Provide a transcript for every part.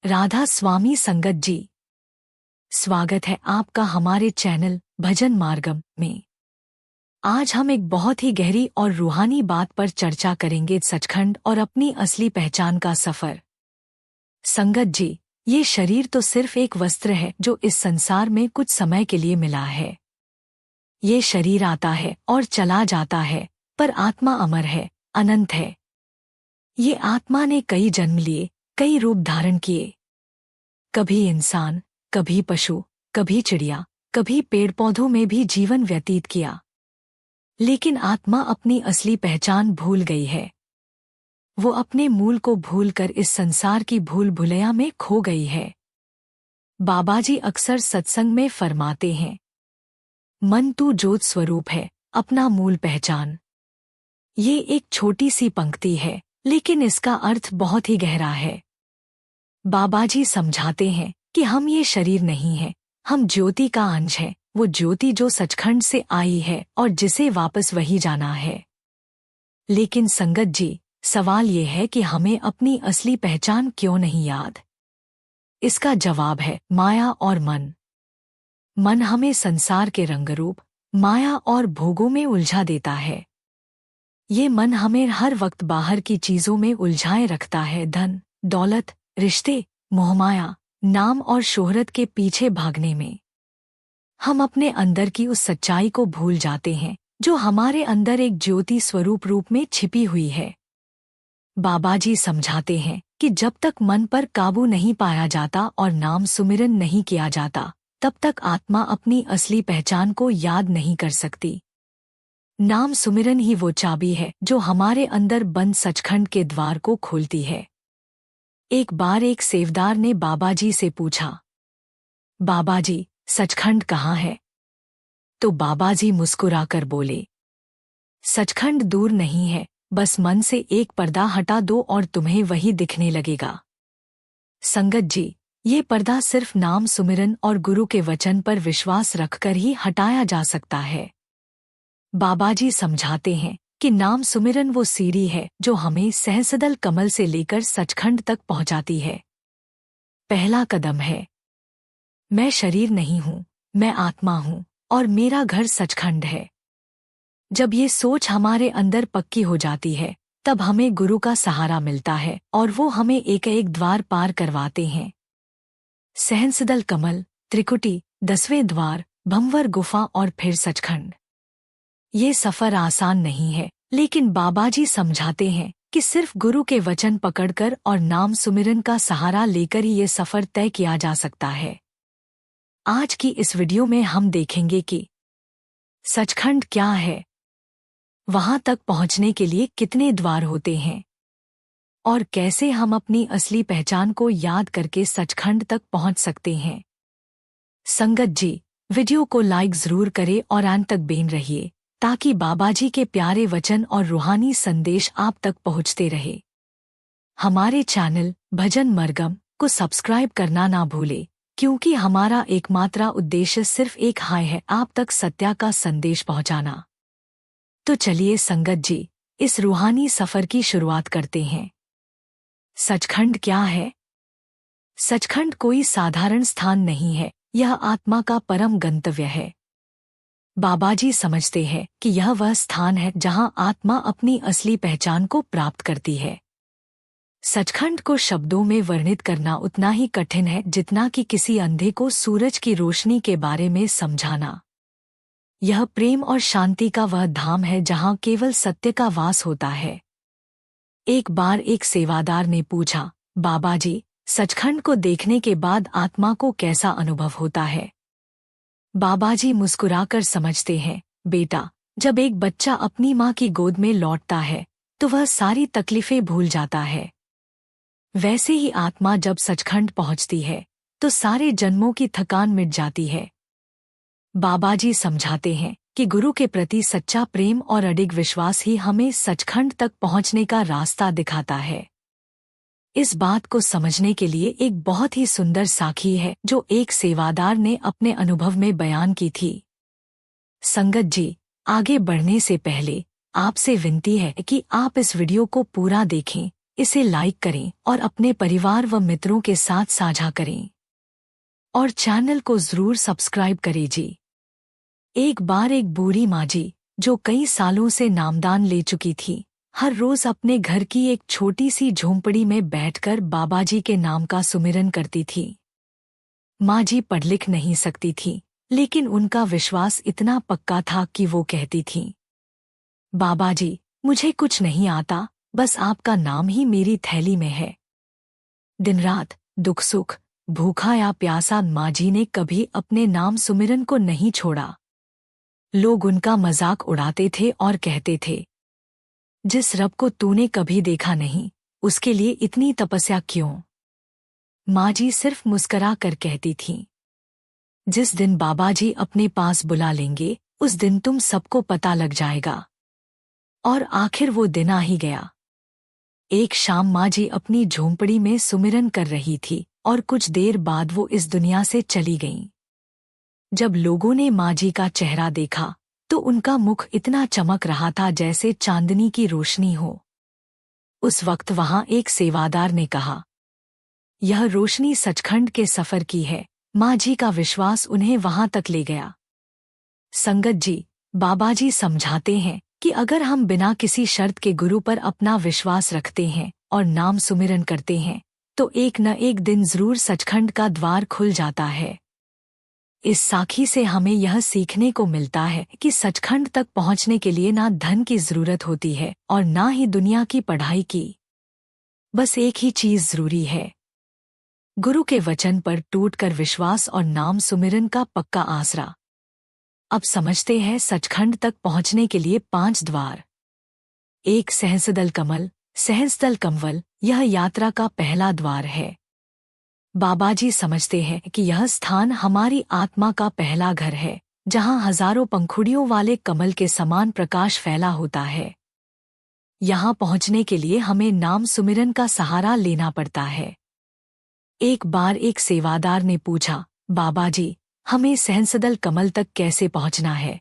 राधा स्वामी संगत जी, स्वागत है आपका हमारे चैनल भजन मार्गम में। आज हम एक बहुत ही गहरी और रूहानी बात पर चर्चा करेंगे, सचखंड और अपनी असली पहचान का सफर। संगत जी, ये शरीर तो सिर्फ एक वस्त्र है जो इस संसार में कुछ समय के लिए मिला है। ये शरीर आता है और चला जाता है, पर आत्मा अमर है, अनंत है। ये आत्मा ने कई जन्म लिए, कई रूप धारण किए। कभी इंसान, कभी पशु, कभी चिड़िया, कभी पेड़ पौधों में भी जीवन व्यतीत किया। लेकिन आत्मा अपनी असली पहचान भूल गई है। वो अपने मूल को भूलकर इस संसार की भूल भुलैया में खो गई है। बाबाजी अक्सर सत्संग में फरमाते हैं, मन तू ज्योत स्वरूप है, अपना मूल पहचान। ये एक छोटी सी पंक्ति है, लेकिन इसका अर्थ बहुत ही गहरा है। बाबाजी समझाते हैं कि हम ये शरीर नहीं हैं, हम ज्योति का अंश हैं, वो ज्योति जो सचखंड से आई है और जिसे वापस वही जाना है। लेकिन संगत जी, सवाल ये है कि हमें अपनी असली पहचान क्यों नहीं याद? इसका जवाब है माया और मन। मन हमें संसार के रंगरूप, माया और भोगों में उलझा देता है। ये मन हमें हर वक्त बाहर की चीजों में उलझाए रखता है, धन, दौलत, रिश्ते, मोहमाया, नाम और शोहरत के पीछे भागने में। हम अपने अंदर की उस सच्चाई को भूल जाते हैं जो हमारे अंदर एक ज्योति स्वरूप रूप में छिपी हुई है। बाबाजी समझाते हैं कि जब तक मन पर काबू नहीं पाया जाता और नाम सुमिरन नहीं किया जाता, तब तक आत्मा अपनी असली पहचान को याद नहीं कर सकती। नाम सुमिरन ही वो चाबी है जो हमारे अंदर बंद सचखंड के द्वार को खोलती है। एक बार एक सेवदार ने बाबाजी से पूछा, बाबाजी, सचखंड कहाँ है? तो बाबाजी मुस्कुराकर बोले, सचखंड दूर नहीं है, बस मन से एक पर्दा हटा दो और तुम्हें वही दिखने लगेगा। संगत जी, ये पर्दा सिर्फ नाम सुमिरन और गुरु के वचन पर विश्वास रखकर ही हटाया जा सकता है। बाबाजी समझाते हैं कि नाम सुमिरन वो सीढ़ी है जो हमें सहस्रदल कमल से लेकर सचखंड तक पहुंचाती है। पहला कदम है, मैं शरीर नहीं हूँ, मैं आत्मा हूँ और मेरा घर सचखंड है। जब ये सोच हमारे अंदर पक्की हो जाती है, तब हमें गुरु का सहारा मिलता है और वो हमें एक एक द्वार पार करवाते हैं। सहस्रदल कमल, त्रिकुटी, 10वें द्वार, भंवर गुफा और फिर सचखंड। ये सफर आसान नहीं है, लेकिन बाबाजी समझाते हैं कि सिर्फ गुरु के वचन पकड़कर और नाम सुमिरन का सहारा लेकर ही ये सफर तय किया जा सकता है। आज की इस वीडियो में हम देखेंगे कि सचखंड क्या है, वहां तक पहुंचने के लिए कितने द्वार होते हैं और कैसे हम अपनी असली पहचान को याद करके सचखंड तक पहुंच सकते हैं। संगत जी, वीडियो को लाइक जरूर करें और अंत तक बने रहिए ताकि बाबाजी के प्यारे वचन और रूहानी संदेश आप तक पहुंचते रहे। हमारे चैनल भजन मरगम को सब्सक्राइब करना ना भूले, क्योंकि हमारा एकमात्र उद्देश्य सिर्फ एक है, आप तक सत्य का संदेश पहुंचाना। तो चलिए संगत जी, इस रूहानी सफर की शुरुआत करते हैं। सचखंड क्या है? सचखंड कोई साधारण स्थान नहीं है, यह आत्मा का परम गंतव्य है। बाबाजी समझते हैं कि यह वह स्थान है जहां आत्मा अपनी असली पहचान को प्राप्त करती है। सचखंड को शब्दों में वर्णित करना उतना ही कठिन है जितना कि किसी अंधे को सूरज की रोशनी के बारे में समझाना। यह प्रेम और शांति का वह धाम है जहां केवल सत्य का वास होता है। एक बार एक सेवादार ने पूछा, बाबाजी, सचखंड को देखने के बाद आत्मा को कैसा अनुभव होता है? बाबाजी मुस्कुराकर समझते हैं, बेटा, जब एक बच्चा अपनी माँ की गोद में लौटता है तो वह सारी तकलीफें भूल जाता है। वैसे ही आत्मा जब सचखंड पहुंचती है तो सारे जन्मों की थकान मिट जाती है। बाबाजी समझाते हैं कि गुरु के प्रति सच्चा प्रेम और अडिग विश्वास ही हमें सचखंड तक पहुंचने का रास्ता दिखाता है। इस बात को समझने के लिए एक बहुत ही सुंदर साखी है जो एक सेवादार ने अपने अनुभव में बयान की थी। संगत जी, आगे बढ़ने से पहले आपसे विनती है कि आप इस वीडियो को पूरा देखें इसे लाइक करें और अपने परिवार व मित्रों के साथ साझा करें। और चैनल को जरूर सब्सक्राइब करें जी। एक बार एक बूढ़ी माँ जी, जो कई सालों से नामदान ले चुकी थी, हर रोज अपने घर की एक छोटी सी झोंपड़ी में बैठकर बाबा जी के नाम का सुमिरन करती थी। माँ जी पढ़ लिख नहीं सकती थी, लेकिन उनका विश्वास इतना पक्का था कि वो कहती थीं, बाबा जी, मुझे कुछ नहीं आता, बस आपका नाम ही मेरी थैली में है। दिन रात, दुख सुख, भूखा या प्यासा, माँ जी ने कभी अपने नाम सुमिरन को नहीं छोड़ा। लोग उनका मजाक उड़ाते थे और कहते थे, जिस रब को तूने कभी देखा नहीं, उसके लिए इतनी तपस्या क्यों? माँ जी सिर्फ मुस्करा कर कहती थीं, जिस दिन बाबा जी अपने पास बुला लेंगे, उस दिन तुम सबको पता लग जाएगा। और आखिर वो दिन आ ही गया। एक शाम माँ जी अपनी झोंपड़ी में सुमिरन कर रही थी और कुछ देर बाद वो इस दुनिया से चली गईं। जब लोगों ने माँ जी का चेहरा देखा, तो उनका मुख इतना चमक रहा था जैसे चांदनी की रोशनी हो। उस वक्त वहां एक सेवादार ने कहा, यह रोशनी सचखंड के सफर की है। माँ जी का विश्वास उन्हें वहां तक ले गया। संगत जी, बाबा जी समझाते हैं कि अगर हम बिना किसी शर्त के गुरु पर अपना विश्वास रखते हैं और नाम सुमिरन करते हैं, तो एक न एक दिन जरूर सचखंड का द्वार खुल जाता है। इस साखी से हमें यह सीखने को मिलता है कि सचखंड तक पहुंचने के लिए ना धन की जरूरत होती है और ना ही दुनिया की पढ़ाई की। बस एक ही चीज जरूरी है, गुरु के वचन पर टूटकर विश्वास और नाम सुमिरन का पक्का आसरा। अब समझते हैं सचखंड तक पहुंचने के लिए 5 द्वार। 1, सहस्रदल कमल। सहस्रदल कमल यह यात्रा का पहला द्वार है। बाबा जी समझते हैं कि यह स्थान हमारी आत्मा का पहला घर है, जहां हजारों पंखुड़ियों वाले कमल के समान प्रकाश फैला होता है। यहां पहुंचने के लिए हमें नाम सुमिरन का सहारा लेना पड़ता है। एक बार एक सेवादार ने पूछा, बाबा जी, हमें सहस्रदल कमल तक कैसे पहुंचना है?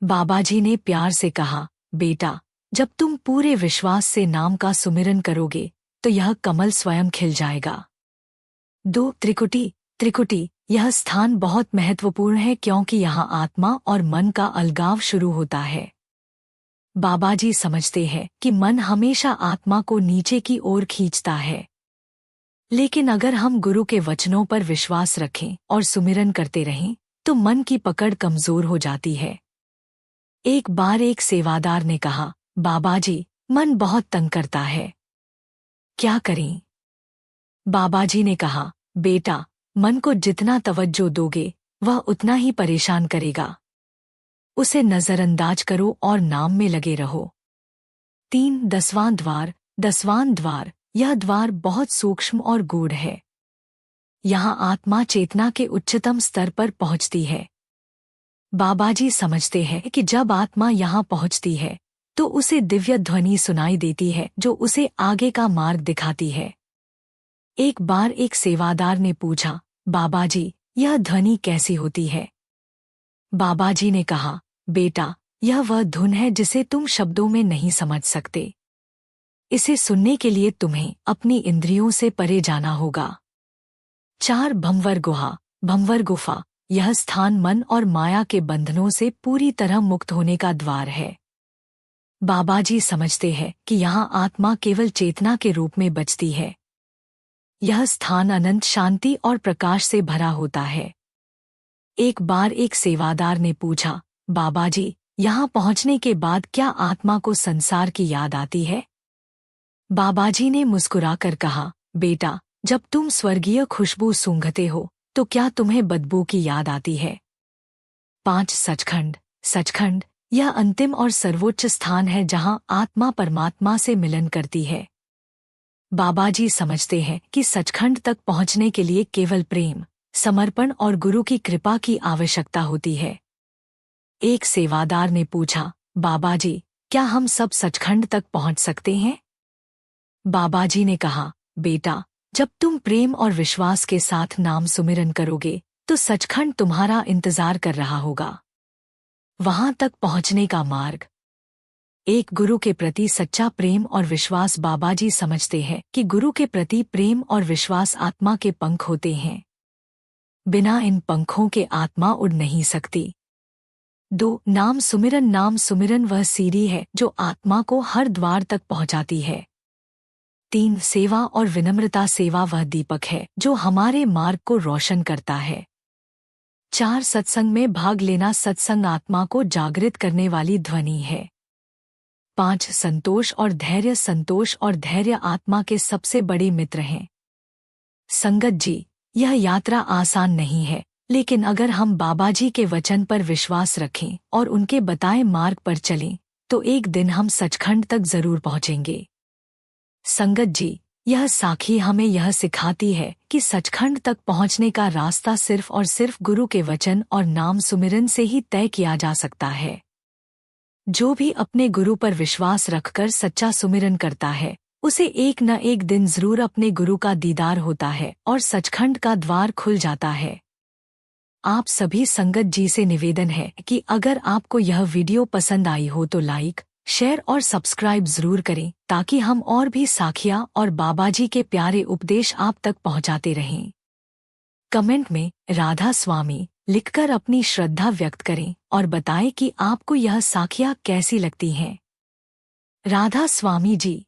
बाबा जी ने प्यार से कहा, बेटा, जब तुम पूरे विश्वास से नाम का सुमिरन करोगे, तो यह कमल स्वयं खिल जाएगा। 2, त्रिकुटी। त्रिकुटी यह स्थान बहुत महत्वपूर्ण है क्योंकि यहाँ आत्मा और मन का अलगाव शुरू होता है। बाबा जी समझते हैं कि मन हमेशा आत्मा को नीचे की ओर खींचता है, लेकिन अगर हम गुरु के वचनों पर विश्वास रखें और सुमिरन करते रहें, तो मन की पकड़ कमजोर हो जाती है। एक बार एक सेवादार ने कहा, बाबा जी, मन बहुत तंग करता है, क्या करें? बाबा जी ने कहा, बेटा, मन को जितना तवज्जो दोगे, वह उतना ही परेशान करेगा। उसे नजरअंदाज करो और नाम में लगे रहो। 3, 10वां द्वार। 10वां द्वार यह द्वार बहुत सूक्ष्म और गूढ़ है। यहाँ आत्मा चेतना के उच्चतम स्तर पर पहुँचती है। बाबा जी समझते हैं कि जब आत्मा यहाँ पहुँचती है, तो उसे दिव्य ध्वनि सुनाई देती है जो उसे आगे का मार्ग दिखाती है। एक बार एक सेवादार ने पूछा, बाबा जी, यह ध्वनि कैसी होती है? बाबा जी ने कहा, बेटा, यह वह धुन है जिसे तुम शब्दों में नहीं समझ सकते। इसे सुनने के लिए तुम्हें अपनी इंद्रियों से परे जाना होगा। 4, भंवर गुहा। भंवर गुफा यह स्थान मन और माया के बंधनों से पूरी तरह मुक्त होने का द्वार है। बाबा जी समझते हैं कि यहाँ आत्मा केवल चेतना के रूप में बचती है। यह स्थान अनंत शांति और प्रकाश से भरा होता है। एक बार एक सेवादार ने पूछा, बाबा जी, यहाँ पहुँचने के बाद क्या आत्मा को संसार की याद आती है? बाबा जी ने मुस्कुराकर कहा, बेटा, जब तुम स्वर्गीय खुशबू सूंघते हो, तो क्या तुम्हें बदबू की याद आती है? 5, सचखंड। सचखंड यह अंतिम और सर्वोच्च स्थान है जहाँ आत्मा परमात्मा से मिलन करती है। बाबा जी समझते हैं कि सचखंड तक पहुँचने के लिए केवल प्रेम, समर्पण और गुरु की कृपा की आवश्यकता होती है। एक सेवादार ने पूछा, बाबा जी, क्या हम सब सचखंड तक पहुँच सकते हैं? बाबा जी ने कहा, बेटा, जब तुम प्रेम और विश्वास के साथ नाम सुमिरन करोगे, तो सचखंड तुम्हारा इंतजार कर रहा होगा। वहां तक पहुंचने का मार्ग एक गुरु के प्रति सच्चा प्रेम और विश्वास। बाबा जी समझते हैं कि गुरु के प्रति प्रेम और विश्वास आत्मा के पंख होते हैं। बिना इन पंखों के आत्मा उड़ नहीं सकती। 2. नाम सुमिरन। नाम सुमिरन वह सीढ़ी है जो आत्मा को हर द्वार तक पहुंचाती है। 3. सेवा और विनम्रता। सेवा वह दीपक है जो हमारे मार्ग को रोशन करता है। 4. सत्संग में भाग लेना। सत्संग आत्मा को जागृत करने वाली ध्वनि है। 5. संतोष और धैर्य। संतोष और धैर्य आत्मा के सबसे बड़े मित्र हैं। संगत जी, यह यात्रा आसान नहीं है, लेकिन अगर हम बाबा जी के वचन पर विश्वास रखें और उनके बताए मार्ग पर चलें, तो एक दिन हम सचखंड तक जरूर पहुंचेंगे। संगत जी, यह साखी हमें यह सिखाती है कि सचखंड तक पहुंचने का रास्ता सिर्फ और सिर्फ गुरु के वचन और नाम सुमिरन से ही तय किया जा सकता है। जो भी अपने गुरु पर विश्वास रखकर सच्चा सुमिरन करता है, उसे एक न एक दिन जरूर अपने गुरु का दीदार होता है और सचखंड का द्वार खुल जाता है। आप सभी संगत जी से निवेदन है कि अगर आपको यह वीडियो पसंद आई हो तो लाइक, शेयर और सब्सक्राइब जरूर करें, ताकि हम और भी साखियां और बाबा जी के प्यारे उपदेश आप तक पहुंचाते रहें। कमेंट में राधा स्वामी लिखकर अपनी श्रद्धा व्यक्त करें और बताएं कि आपको यह साखियां कैसी लगती हैं। राधा स्वामी जी।